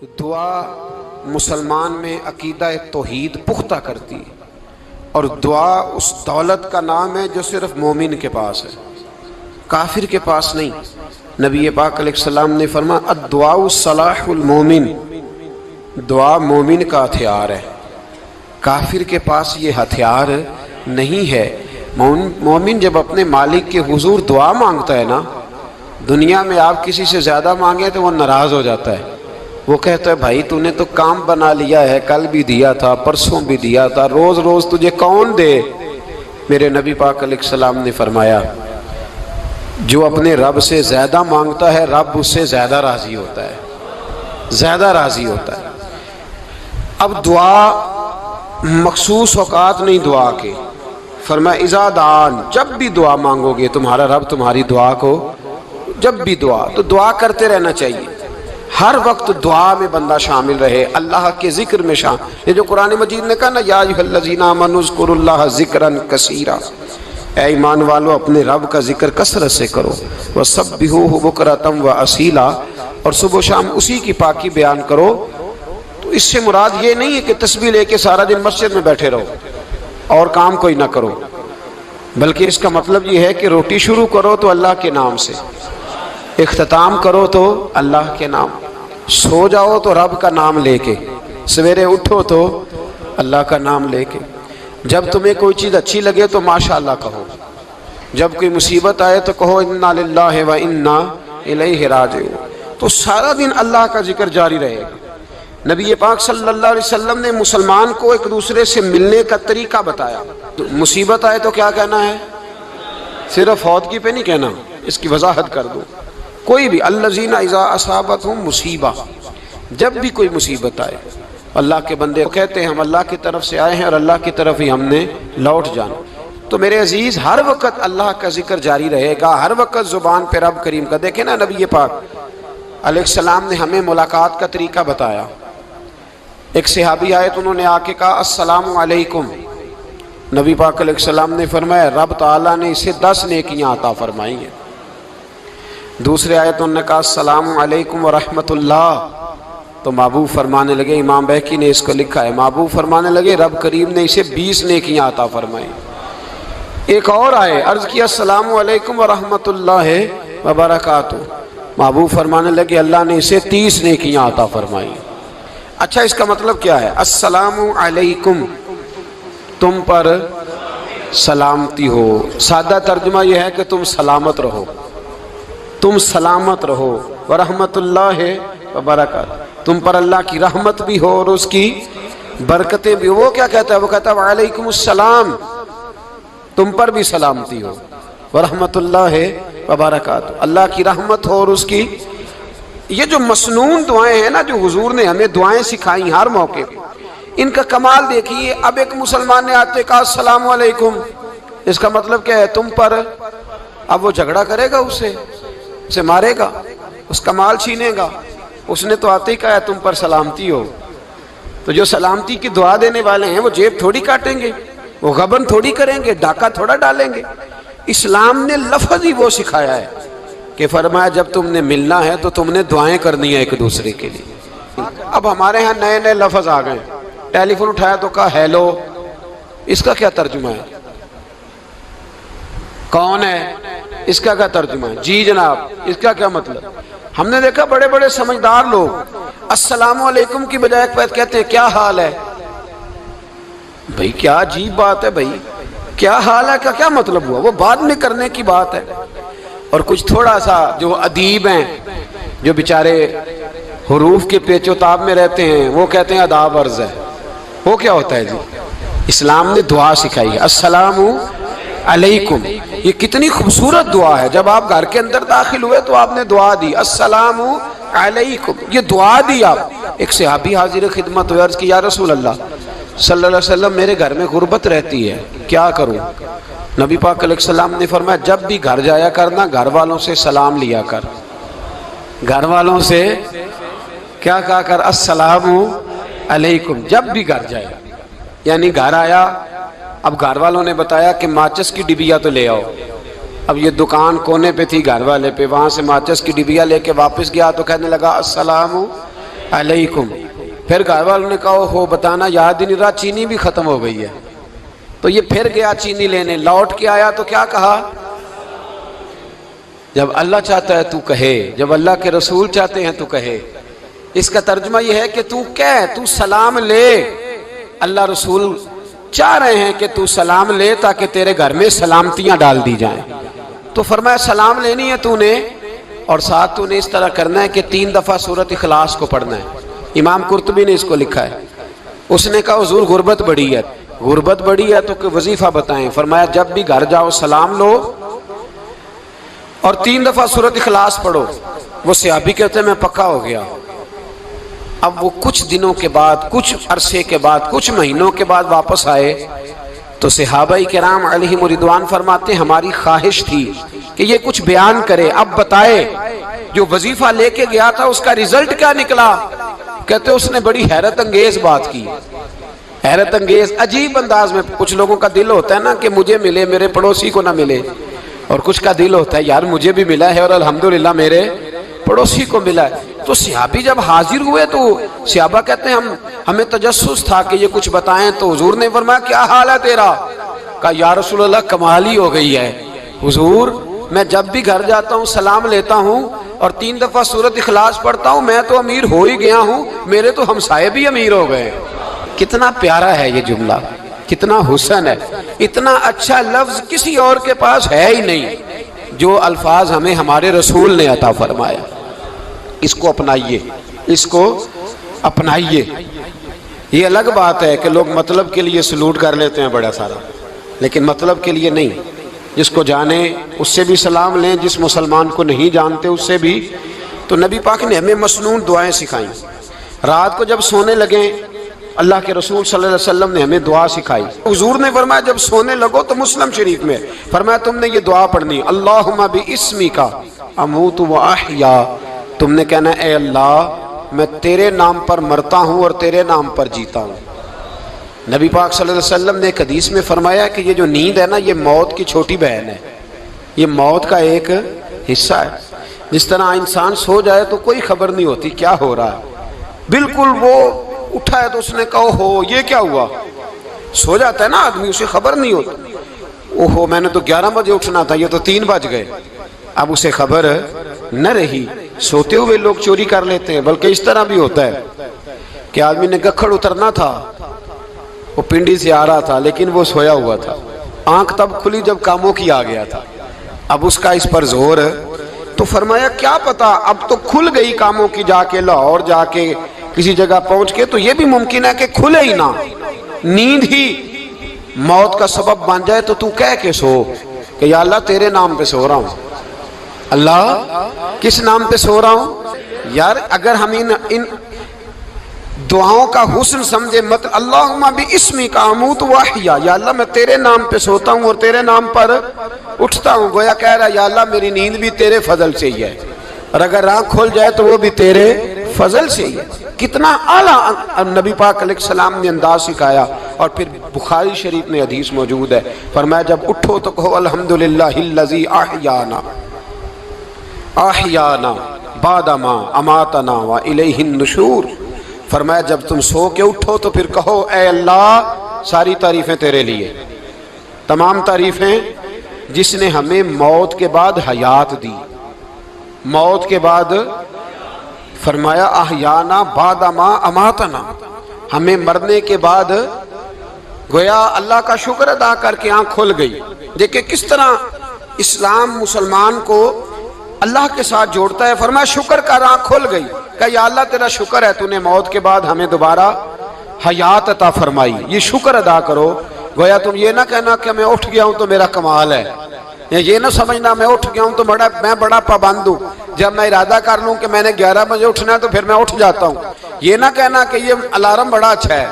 دعا مسلمان میں عقیدہ توحید پختہ کرتی ہے، اور دعا اس دولت کا نام ہے جو صرف مومن کے پاس ہے، کافر کے پاس نہیں۔ نبی پاک علیہ السلام نے فرمایا الدعاء صلاح المومن، دعا مومن کا ہتھیار ہے، کافر کے پاس یہ ہتھیار نہیں ہے۔ مومن جب اپنے مالک کے حضور دعا مانگتا ہے نا، دنیا میں آپ کسی سے زیادہ مانگیں تو وہ ناراض ہو جاتا ہے، وہ کہتا ہے بھائی تو نے تو کام بنا لیا ہے، کل بھی دیا تھا، پرسوں بھی دیا تھا، روز روز تجھے کون دے؟ میرے نبی پاک علیہ السلام نے فرمایا جو اپنے رب سے زیادہ مانگتا ہے رب اس سے زیادہ راضی ہوتا ہے، زیادہ راضی ہوتا ہے۔ اب دعا مخصوص اوقات نہیں دعا کے، فرمایا اذا دعان، جب بھی دعا مانگو گے تمہارا رب تمہاری دعا کو، جب بھی دعا تو دعا کرتے رہنا چاہیے، ہر وقت دعا میں بندہ شامل رہے، اللہ کے ذکر میں شامل۔ یہ جو قرآن مجید نے کہا نا یا ایھا الذین آمنوا اذکروا اللہ ذکرا کثیرا، اے ایمان والو اپنے رب کا ذکر کثرت سے کرو، وسبحوہ بکرۃ واصیلا، اور صبح و شام اسی کی پاکی بیان کرو۔ تو اس سے مراد یہ نہیں ہے کہ تسبیح لے کے سارا دن مسجد میں بیٹھے رہو اور کام کوئی نہ کرو، بلکہ اس کا مطلب یہ ہے کہ روٹی شروع کرو تو اللہ کے نام سے، اختتام کرو تو اللہ کے نام، سو جاؤ تو رب کا نام لے کے، سویرے اٹھو تو اللہ کا نام لے کے، جب تمہیں کوئی چیز اچھی لگے تو ماشاءاللہ کہو، جب کوئی مصیبت آئے تو کہو انا للہ و انا الیہ راجعون۔ تو سارا دن اللہ کا ذکر جاری رہے گا۔ نبی پاک صلی اللہ علیہ وسلم نے مسلمان کو ایک دوسرے سے ملنے کا طریقہ بتایا۔ مصیبت آئے تو کیا کہنا ہے؟ صرف فوت کی پہ نہیں کہنا، اس کی وضاحت کر دو۔ کوئی بھی الذین اذا اصابتہم مصیبہ، جب بھی کوئی مصیبت آئے اللہ کے بندے کہتے ہیں ہم اللہ کی طرف سے آئے ہیں اور اللہ کی طرف ہی ہم نے لوٹ جانا۔ تو میرے عزیز ہر وقت اللہ کا ذکر جاری رہے گا، ہر وقت زبان پہ رب کریم کا۔ دیکھیں نا نبی پاک علیہ السلام نے ہمیں ملاقات کا طریقہ بتایا۔ ایک صحابی آئے تو انہوں نے آ کے کہا السلام علیکم، نبی پاک علیہ السلام نے فرمایا رب تعالیٰ نے اسے 10 نیکیاں عطا فرمائی ہیں۔ دوسرے آئے تو انہوں نے کہا السلام علیکم ورحمۃ اللہ، تو محبوب فرمانے لگے، امام بہقی نے اس کو لکھا ہے، محبوب فرمانے لگے رب کریم نے اسے 20 نیکیاں عطا فرمائی۔ ایک اور آئے، عرض کیا السلام علیکم ورحمۃ اللہ وبرکاتہ، محبوب فرمانے لگے اللہ نے اسے 30 نیکیاں عطا فرمائی۔ اچھا اس کا مطلب کیا ہے؟ السلام علیکم، تم پر سلامتی ہو، سادہ ترجمہ یہ ہے کہ تم سلامت رہو، تم سلامت رہو، ورحمۃ اللہ وبرکاتہ، تم پر اللہ کی رحمت بھی ہو اور اس کی برکتیں بھی ہو۔ وہ کیا کہتا ہے؟ وہ کہتا ہے وعلیکم السلام، تم پر بھی سلامتی ہو، ورحمۃ اللہ وبرکاتہ، اللہ کی رحمت ہو اور اس کی۔ یہ جو مسنون دعائیں ہیں نا جو حضور نے ہمیں دعائیں سکھائیں ہر موقع پہ، ان کا کمال دیکھیے۔ اب ایک مسلمان نے آتے کہا السلام علیکم، اس کا مطلب کیا ہے؟ تم پر۔ اب وہ جھگڑا کرے گا اسے مارے گا، اس کا مال چھینے گا؟ اس نے تو آتے ہی کہا تم پر سلامتی ہو۔ تو جو سلامتی کی دعا دینے والے ہیں وہ جیب تھوڑی کاٹیں گے، وہ غبن تھوڑی کریں گے، ڈاکہ تھوڑا ڈالیں گے۔ اسلام نے لفظ ہی وہ سکھایا ہے کہ فرمایا جب تم نے ملنا ہے تو تم نے دعائیں کرنی ہیں ایک دوسرے کے لیے۔ اب ہمارے ہاں نئے نئے لفظ آ گئے، ٹیلی فون اٹھایا تو کہا ہیلو، اس کا کیا ترجمہ ہے؟ کون ہے؟ اس کا کیا ترجمہ ہے؟ جی جناب، اس کا کیا مطلب؟ ہم نے دیکھا بڑے بڑے سمجھدار لوگ السلام علیکم کی بجائے کہتے ہیں کیا حال ہے؟ بھئی کیا عجیب بات ہے، بھئی کیا حال ہے کا کیا مطلب ہوا؟ وہ بعد میں کرنے کی بات ہے۔ اور کچھ تھوڑا سا جو ادیب ہیں، جو بیچارے حروف کے پیچ و تاب میں رہتے ہیں، وہ کہتے ہیں آداب عرض ہے۔ وہ کیا ہوتا ہے جی؟ اسلام نے دعا سکھائی ہے السلام علیکم، یہ کتنی خوبصورت دعا ہے۔ جب آپ گھر کے اندر داخل ہوئے تو آپ نے دعا دی السلام علیکم، یہ دعا دی آپ۔ ایک صحابی حاضر خدمت ہوئے، عرض کی یا رسول اللہ صلی اللہ علیہ وسلم میرے گھر میں غربت رہتی ہے، کیا کروں؟ نبی پاک علیہ السلام نے فرمایا جب بھی گھر جایا کرنا گھر والوں سے سلام لیا کر، گھر والوں سے کیا کہا کر؟ السلام علیکم، جب بھی گھر جائے۔ یعنی گھر آیا، اب گھر والوں نے بتایا کہ ماچس کی ڈبیا تو لے آؤ۔ اب یہ دکان کونے پہ تھی گھر والے پہ، وہاں سے ماچس کی ڈبیا لے کے واپس گیا تو کہنے لگا السلام علیکم. پھر گھر والوں نے کہا ہو بتانا یاد ہی نہیں رہا, چینی بھی ختم ہو گئی ہے. تو یہ پھر گیا چینی لینے, لوٹ کے آیا تو کیا کہا؟ جب اللہ چاہتا ہے تو کہے, جب اللہ کے رسول چاہتے ہیں تو کہے. اس کا ترجمہ یہ ہے کہ تو کہہ, تو سلام لے. اللہ رسول چاہ رہے ہیں کہ تو سلام لے تاکہ تیرے گھر میں سلامتیاں ڈال دی جائیں. تو فرمایا سلام لینی ہے تو نے, اور ساتھ تو نے اس طرح کرنا ہے کہ 3 دفعہ سورۃ اخلاص کو پڑھنا ہے. امام قرطبی نے اس کو لکھا ہے. اس نے کہا حضور غربت بڑی ہے. غربت بڑی ہے تو کہ وظیفہ بتائیں. فرمایا جب بھی گھر جاؤ سلام لو اور 3 دفعہ سورۃ اخلاص پڑھو. وہ صحابی کہتے ہیں میں پکا ہو گیا. اب وہ کچھ دنوں کے بعد, کچھ عرصے کے بعد, کچھ مہینوں کے بعد واپس آئے تو صحابہ کرام علیہم رضوان فرماتے ہیں ہماری خواہش تھی کہ یہ کچھ بیان کرے, اب بتائے جو وظیفہ لے کے گیا تھا اس کا رزلٹ کیا نکلا. کہتے اس نے بڑی حیرت انگیز بات کی, حیرت انگیز عجیب انداز میں. کچھ لوگوں کا دل ہوتا ہے نا کہ مجھے ملے میرے پڑوسی کو نہ ملے, اور کچھ کا دل ہوتا ہے یار مجھے بھی ملا ہے اور الحمدللہ میرے پڑوسی کو ملا ہے. تو صحابی جب حاضر ہوئے تو صحابہ کہتے ہیں ہمیں تجسس تھا کہ یہ کچھ بتائیں. تو حضور نے فرمایا کیا حال ہے تیرا؟ کہا یا رسول اللہ کمال ہی ہو گئی ہے حضور, میں جب بھی گھر جاتا ہوں سلام لیتا ہوں اور 3 دفعہ سورۃ اخلاص پڑھتا ہوں. میں تو امیر ہو ہی گیا ہوں, میرے تو ہمسائے بھی امیر ہو گئے. کتنا پیارا ہے یہ جملہ, کتنا حسن ہے. اتنا اچھا لفظ کسی اور کے پاس ہے ہی نہیں جو الفاظ ہمیں ہمارے رسول نے عطا فرمایا. اس کو اپنائیے, اس کو اپنائیے. یہ الگ بات ہے کہ لوگ مطلب کے لیے سلوٹ کر لیتے ہیں بڑا سارا, لیکن مطلب کے لیے نہیں. جس کو جانے اس سے بھی سلام لیں, جس مسلمان کو نہیں جانتے اس سے بھی. تو نبی پاک نے ہمیں مسنون دعائیں سکھائیں. رات کو جب سونے لگیں اللہ کے رسول صلی اللہ علیہ وسلم نے ہمیں دعا سکھائی. حضور نے فرمایا جب سونے لگو تو مسلم شریف میں فرمایا تم نے یہ دعا پڑھنی, اللہم باسمک اموت و احیا. تم نے کہنا اے اللہ میں تیرے نام پر مرتا ہوں اور تیرے نام پر جیتا ہوں. نبی پاک صلی اللہ علیہ وسلم نے ایک حدیث میں فرمایا کہ یہ جو نیند ہے نا یہ موت کی چھوٹی بہن ہے, یہ موت کا ایک حصہ ہے. جس طرح انسان سو جائے تو کوئی خبر نہیں ہوتی کیا ہو رہا ہے, بالکل وہ اٹھا ہے تو اس نے کہا ہو یہ کیا ہوا. سو جاتا ہے نا آدمی, اسے خبر نہیں ہوتی. اوہو میں نے تو 11 بجے اٹھنا تھا, یہ تو 3 بج گئے. اب اسے خبر نہ رہی. سوتے ہوئے لوگ چوری کر لیتے ہیں, بلکہ اس طرح بھی ہوتا ہے کہ آدمی نے گکھڑ اترنا تھا, وہ پنڈی سے آ رہا تھا لیکن وہ سویا ہوا تھا. آنکھ تب کھلی جب کاموں کی آ گیا تھا. اب اس کا اس پر زور, تو فرمایا کیا پتا اب تو کھل گئی کاموں کی, جا کے لاہور جا کے کسی جگہ پہنچ کے, تو یہ بھی ممکن ہے کہ کھلے ہی نہ, نیند ہی موت کا سبب بن جائے. تو کہہ کے سو کہ یا اللہ تیرے نام پہ سو رہا ہوں. اللہ کس نام پہ سو رہا ہوں؟ یار اگر ہم ان دعاؤں کا حسن سمجھے, مت اللہم باسمک اموت و احیا, یا اللہ میں تیرے نام پہ سوتا ہوں اور تیرے نام پر اٹھتا ہوں. گویا کہہ رہا یا اللہ میری نیند بھی تیرے فضل سے ہی ہے, اور اگر آنکھ کھل جائے تو وہ بھی تیرے فضل سے ہی ہے. کتنا اعلیٰ نبی پاک علیہ السلام نے انداز سکھایا. اور پھر بخاری شریف میں حدیث موجود ہے, فرمایا جب اٹھو تو کہو الحمدللہ الذی احیانا احیانا بعد ما اماتنا و الیہ النشور. فرمایا جب تم سو کے اٹھو تو پھر کہو اے اللہ ساری تعریفیں تیرے لیے, تمام تعریفیں جس نے ہمیں موت کے بعد حیات دی, موت کے بعد فرمایا احیانا بعد ما اماتنا, ہمیں مرنے کے بعد گویا اللہ کا شکر ادا کر کے آنکھ کھل گئی. دیکھیں کس طرح اسلام مسلمان کو اللہ کے ساتھ جوڑتا ہے. فرمایا شکر کر, آنکھ کھل گئی. کہ یا اللہ تیرا شکر ہے تو نے موت کے بعد ہمیں دوبارہ حیات عطا فرمائی, یہ شکر ادا کرو. گویا تم یہ نہ کہنا کہ میں اٹھ گیا ہوں تو میرا کمال ہے, یہ نہ سمجھنا میں اٹھ گیا ہوں تو میں بڑا پابند ہوں, جب میں ارادہ کر لوں کہ میں نے 11 بجے اٹھنا ہے تو پھر میں اٹھ جاتا ہوں. یہ نہ کہنا کہ یہ الارم بڑا اچھا ہے,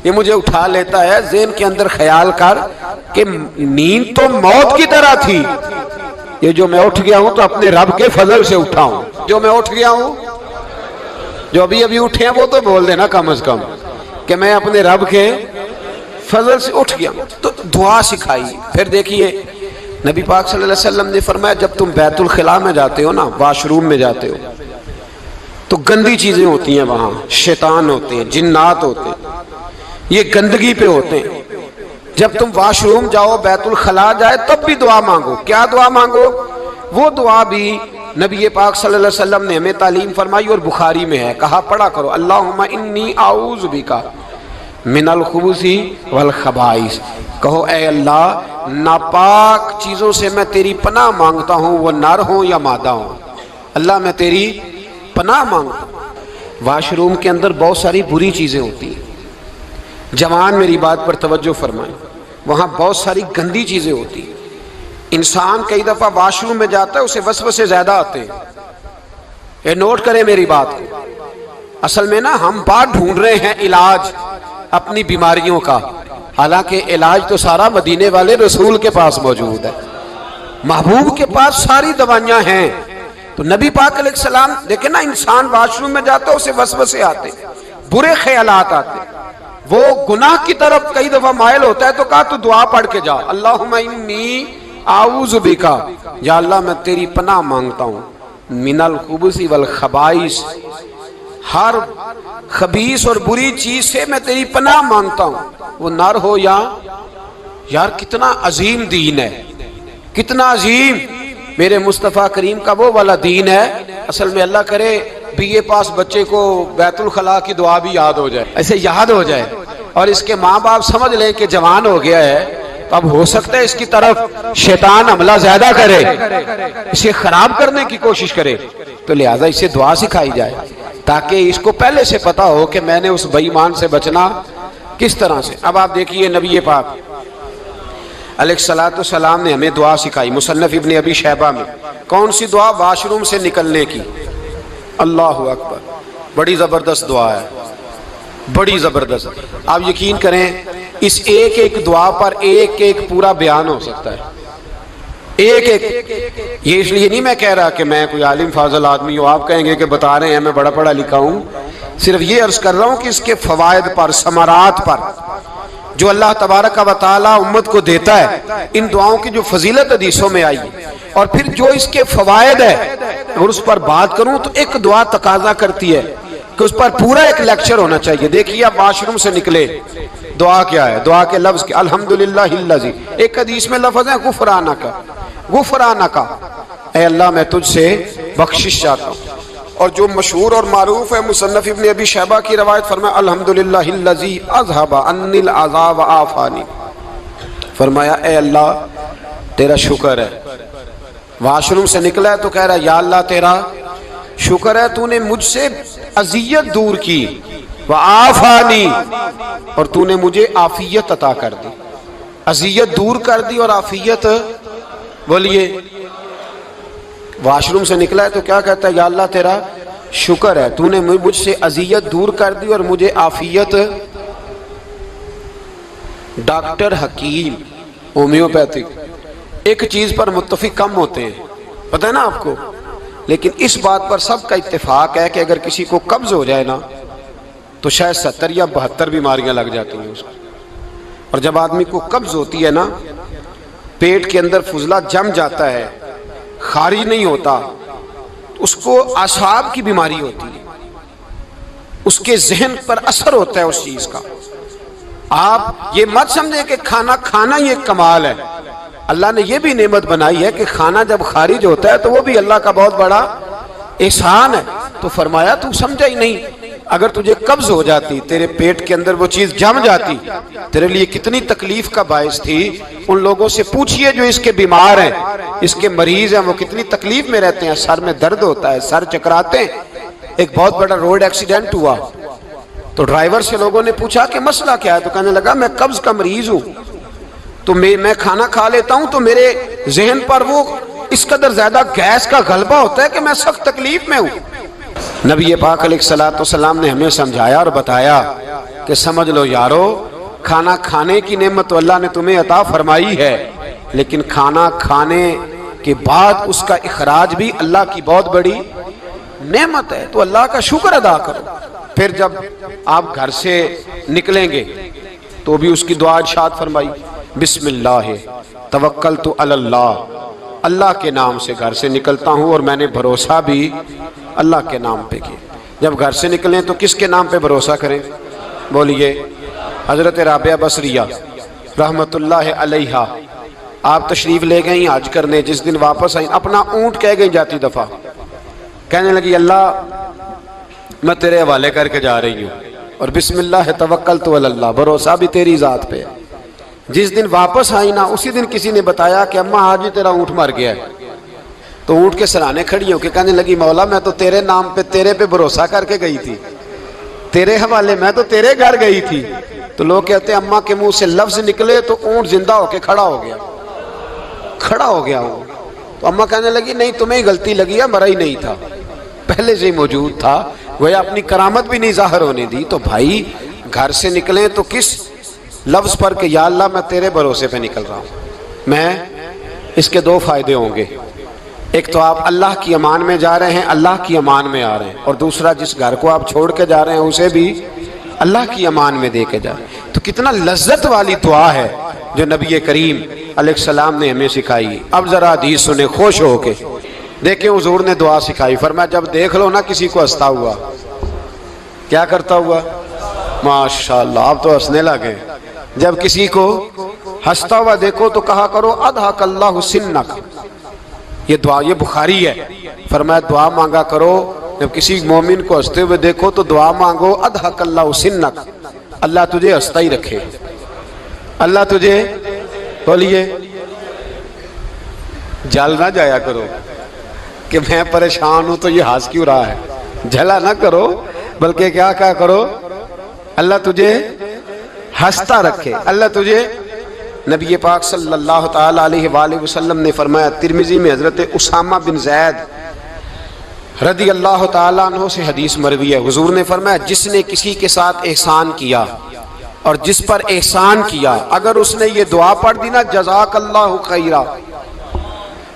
یہ مجھے اٹھا لیتا ہے. ذہن کے اندر خیال کر کہ نیند تو موت کی طرح تھی, یہ جو میں اٹھ گیا ہوں تو اپنے رب کے فضل سے اٹھا ہوں. جو میں اٹھ گیا ہوں, جو ابھی اٹھے ہیں وہ تو بول دینا کم از کم کہ میں اپنے رب کے فضل سے اٹھ گیا. تو دعا سکھائی. پھر دیکھیے نبی پاک صلی اللہ علیہ وسلم نے فرمایا جب تم بیت الخلاء میں جاتے ہو نا, واش روم میں جاتے ہو, تو گندی چیزیں ہوتی ہیں وہاں، شیطان ہوتے ہیں، جنات ہوتے ہیں، یہ گندگی پہ ہوتے ہیں۔ جب تم واش روم جاؤ، بیت الخلاء جائے، تب بھی دعا مانگو۔ کیا دعا مانگو؟ وہ دعا بھی نبی پاک صلی اللہ علیہ وسلم نے ہمیں تعلیم فرمائی اور بخاری میں ہے، کہا پڑھا کرو، اللہم انی اعوذ بک من الخبث والخبائث۔ کہو اے اللہ، ناپاک چیزوں سے میں تیری پناہ مانگتا ہوں، وہ نر ہوں یا مادہ ہوں۔ اللہ میں تیری پناہ مانگتا ہوں۔ واش روم کے اندر بہت ساری بری چیزیں ہوتی ہیں، جوان میری بات پر توجہ فرمائیں، وہاں بہت ساری گندی چیزیں ہوتی ہیں۔ انسان کئی دفعہ واش روم میں جاتا ہے، اسے وسوسے زیادہ آتے ہیں، یہ نوٹ کریں میری بات کو۔ اصل میں نا ہم بات ڈھونڈ رہے ہیں علاج اپنی بیماریوں کا، حالانکہ علاج تو سارا مدینے والے رسول کے پاس موجود ہے، محبوب کے پاس ساری دوائیاں ہیں۔ تو نبی پاک علیہ السلام دیکھیں نا، انسان واش روم میں جاتا ہے، اسے وسوسے آتے، برے خیالات آتے، وہ گناہ کی طرف کئی دفعہ مائل ہوتا ہے، تو کہا تو دعا پڑھ کے جا، اللہم انی اعوذ بک، یا اللہ میں تیری پناہ مانگتا ہوں، من الخبث والخبائث، ہر خبیث اور بری چیز سے میں تیری پناہ مانگتا ہوں، وہ نر ہو یا یار کتنا عظیم دین ہے، کتنا عظیم میرے مصطفیٰ کریم کا وہ والا دین ہے۔ اصل میں اللہ کرے بی اے پاس بچے کو بیت الخلاء کی دعا بھی یاد ہو جائے، ایسے یاد ہو جائے، اور اس کے ماں باپ سمجھ لیں کہ جوان ہو گیا ہے، تو اب ہو سکتا ہے اس کی طرف شیطان حملہ زیادہ کرے، اسے خراب کرنے کی کوشش کرے، تو لہٰذا اسے دعا سکھائی جائے تاکہ اس کو پہلے سے پتا ہو کہ میں نے اس بے ایمان سے بچنا کس طرح سے۔ اب آپ دیکھیے نبی پاک علیہ السلام نے ہمیں دعا سکھائی، مصنف ابن ابی شیبہ میں۔ کون سی دعا؟ واش روم سے نکلنے کی۔ اللہ اکبر، بڑی زبردست دعا ہے، بڑی زبردست۔ آپ یقین کریں اس ایک ایک دعا پر ایک ایک پورا بیان ہو سکتا ہے، ایک ایک۔ یہ اس لیے نہیں میں کہہ رہا کہ میں کوئی عالم فاضل آدمی ہوں، آپ کہیں گے کہ بتا رہے ہیں میں بڑا پڑھا لکھا ہوں، صرف یہ عرض کر رہا ہوں کہ اس کے فوائد پر، ثمرات پر جو اللہ تبارک و تعالی امت کو دیتا ہے، ان دعاؤں کی جو فضیلت حدیثوں میں آئی، اور پھر جو اس کے فوائد ہے، اور اس پر بات کروں تو ایک دعا تقاضا کرتی ہے کہ اس پر پورا ایک لیکچر ہونا چاہیے۔ دیکھیے آپ واش روم سے نکلے، دعا کیا ہے؟ دعا کے لفظ کے الحمدللہ الذی، ایک حدیث میں لفظ ہے غفرانک، غفرانک، اے اللہ میں تجھ سے بخشش چاہتا ہوں۔ اور جو مشہور اور معروف ہے، مصنف ابن ابی شیبہ کی روایت فرمایا الحمدللہ الذی اذھب عنی العذا وعافانی، فرمایا اے اللہ تیرا شکر ہے۔ واش روم سے نکلا ہے تو کہہ رہا ہے یا اللہ تیرا شکر ہے، تو نے مجھ سے اذیت دور کی، وعافانی، اور تو نے مجھے عافیت عطا کر دی، اذیت دور کر دی اور عافیت۔ بولیے، واش روم سے نکلا ہے تو کیا کہتا ہے؟ یا اللہ تیرا شکر ہے، تو نے مجھ سے اذیت دور کر دی اور مجھے عافیت۔ ڈاکٹر حکیم ہومیوپیتھک ایک چیز پر متفق کم ہوتے ہیں، پتہ ہے نا آپ کو، لیکن اس بات پر سب کا اتفاق ہے کہ اگر کسی کو قبض ہو جائے نا تو شاید 70 یا 72 بیماریاں لگ جاتی ہیں اس کو۔ اور جب آدمی کو قبض ہوتی ہے نا، پیٹ کے اندر فضلہ جم جاتا ہے، خارج نہیں ہوتا، اس کو اعصاب کی بیماری ہوتی ہے، اس کے ذہن پر اثر ہوتا ہے اس چیز کا۔ آپ یہ مت سمجھیں کہ کھانا کھانا یہ ایک کمال ہے، اللہ نے یہ بھی نعمت بنائی ہے کہ کھانا جب خارج ہوتا ہے تو وہ بھی اللہ کا بہت بڑا احسان ہے۔ تو فرمایا تو سمجھا ہی نہیں، اگر تجھے قبض ہو جاتی، تیرے پیٹ کے اندر وہ چیز جم جاتی، تیرے لیے کتنی تکلیف کا باعث تھی۔ ان لوگوں سے پوچھئے جو اس کے بیمار ہیں، اس کے مریض ہیں، وہ کتنی تکلیف میں رہتے ہیں، سر میں درد ہوتا ہے، سر چکراتے ہیں۔ ایک بہت بڑا روڈ ایکسیڈنٹ ہوا تو ڈرائیور سے لوگوں نے پوچھا کہ مسئلہ کیا ہے، تو کہنے لگا میں قبض کا مریض ہوں، تو میں کھانا کھا لیتا ہوں تو میرے ذہن پر وہ اس قدر زیادہ گیس کا غلبہ ہوتا ہے کہ میں سخت تکلیف میں ہوں۔ نبی پاک علیہ السلام نے ہمیں سمجھایا اور بتایا کہ سمجھ لو یارو، کھانا کھانے کی نعمت تو اللہ نے تمہیں عطا فرمائی ہے، لیکن کھانا کھانے کے بعد اس کا اخراج بھی اللہ کی بہت بڑی نعمت ہے، تو اللہ کا شکر ادا کرو۔ پھر جب آپ گھر سے نکلیں گے تو بھی اس کی دعا ارشاد فرمائی، بسم اللہ توکلت علی اللہ، اللہ کے نام سے گھر سے نکلتا ہوں اور میں نے بھروسہ بھی اللہ کے نام پہ کیا۔ جب گھر سے نکلیں تو کس کے نام پہ بھروسہ کریں؟ بولیے حضرت رابعہ بصریہ رحمت اللہ علیہا، آپ تشریف لے گئیں حج کرنے، جس دن واپس آئیں اپنا اونٹ کہہ گئیں جاتی دفعہ، کہنے لگی اللہ میں تیرے حوالے کر کے جا رہی ہوں اور بسم اللہ توکلت علی اللہ، بھروسہ بھی تیری ذات پہ ہے۔ جس دن واپس آئی نا اسی دن کسی نے بتایا کہ اماں آج ہی تیرا اونٹ مر گیا ہے، تو اونٹ کے سرانے کھڑی ہو کے کہنے لگی مولا میں تو تیرے نام پہ تیرے پہ بھروسہ کر کے گئی تھی، تیرے حوالے، میں تو تیرے گھر گئی تھی۔ تو لوگ کہتے ہیں اماں کے منہ سے لفظ نکلے تو اونٹ زندہ ہو کے کھڑا ہو گیا، کھڑا ہو گیا وہ۔ تو اماں کہنے لگی نہیں تمہیں ہی غلطی لگی ہے، مرا ہی نہیں تھا، پہلے سے ہی موجود تھا، وہ اپنی کرامت بھی نہیں ظاہر ہونے دی۔ تو بھائی گھر سے نکلیں تو کس لفظ پر کہ یا اللہ میں تیرے بھروسے پہ نکل رہا ہوں، میں اس کے دو فائدے ہوں گے، ایک تو آپ اللہ کی امان میں جا رہے ہیں، اللہ کی امان میں آ رہے ہیں، اور دوسرا جس گھر کو آپ چھوڑ کے جا رہے ہیں اسے بھی اللہ کی امان میں دے کے جا رہے ہیں۔ تو کتنا لذت والی دعا ہے جو نبی کریم علیہ السلام نے ہمیں سکھائی۔ اب ذرا حدیث سنیں خوش ہو کے، دیکھیں حضور نے دعا سکھائی، فرمایا جب دیکھ لو نا کسی کو ہنستا ہوا، کیا کرتا ہوا؟ ماشاءاللہ آپ تو ہنسنے لگے۔ جب کسی کو ہنستا ہوا دیکھو تو کہا کرو اضحک اللہ سنک، یہ دعا یہ بخاری ہے، فرمایا دعا مانگا کرو جب کسی مومن کو ہنستے ہوئے دیکھو تو دعا مانگو اضحک اللہ سنک، اللہ تجھے ہنستا ہی رکھے، اللہ تجھے، بولیے جل نہ جایا کرو کہ میں پریشان ہوں تو یہ ہنس کیوں رہا ہے، جھلا نہ کرو، بلکہ کیا کہا کرو اللہ تجھے ہنستا رکھے، اللہ تجھے۔ نبی پاک صلی اللہ تعالی علیہ وآلہ وسلم نے فرمایا، ترمذی میں حضرت اسامہ بن زید رضی اللہ تعالیٰ عنہ سے حدیث مروی ہے، حضور نے فرمایا جس نے کسی کے ساتھ احسان کیا اور جس پر احسان کیا، اگر اس نے یہ دعا پڑھ دی نا جزاک اللہ خیرا،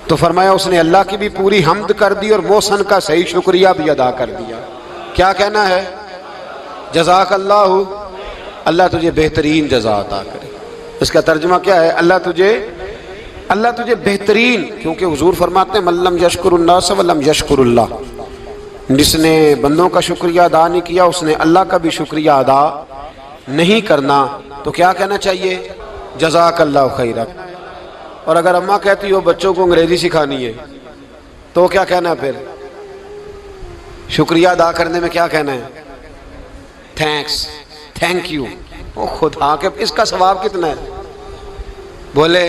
تو فرمایا اس نے اللہ کی بھی پوری حمد کر دی اور محسن کا صحیح شکریہ بھی ادا کر دیا۔ کیا کہنا ہے؟ جزاک اللہ، اللہ تجھے بہترین جزا عطا کرے۔ اس کا ترجمہ کیا ہے؟ اللہ تجھے بہترین، کیونکہ حضور فرماتے ہیں من لم یشکر الناس ولم یشکر اللہ، جس نے بندوں کا شکریہ ادا نہیں کیا اس نے اللہ کا بھی شکریہ ادا نہیں کرنا۔ تو کیا کہنا چاہیے؟ جزاک اللہ خیرا۔ اور اگر اماں کہتی ہو بچوں کو انگریزی سکھانی ہے تو کیا کہنا ہے پھر؟ شکریہ ادا کرنے میں کیا کہنا ہے؟ Thanks, thank you. او خدا کے اس کا ثواب کتنا ہے؟ بولے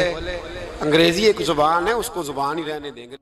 انگریزی ایک زبان ہے، اس کو زبان ہی رہنے دیں گے۔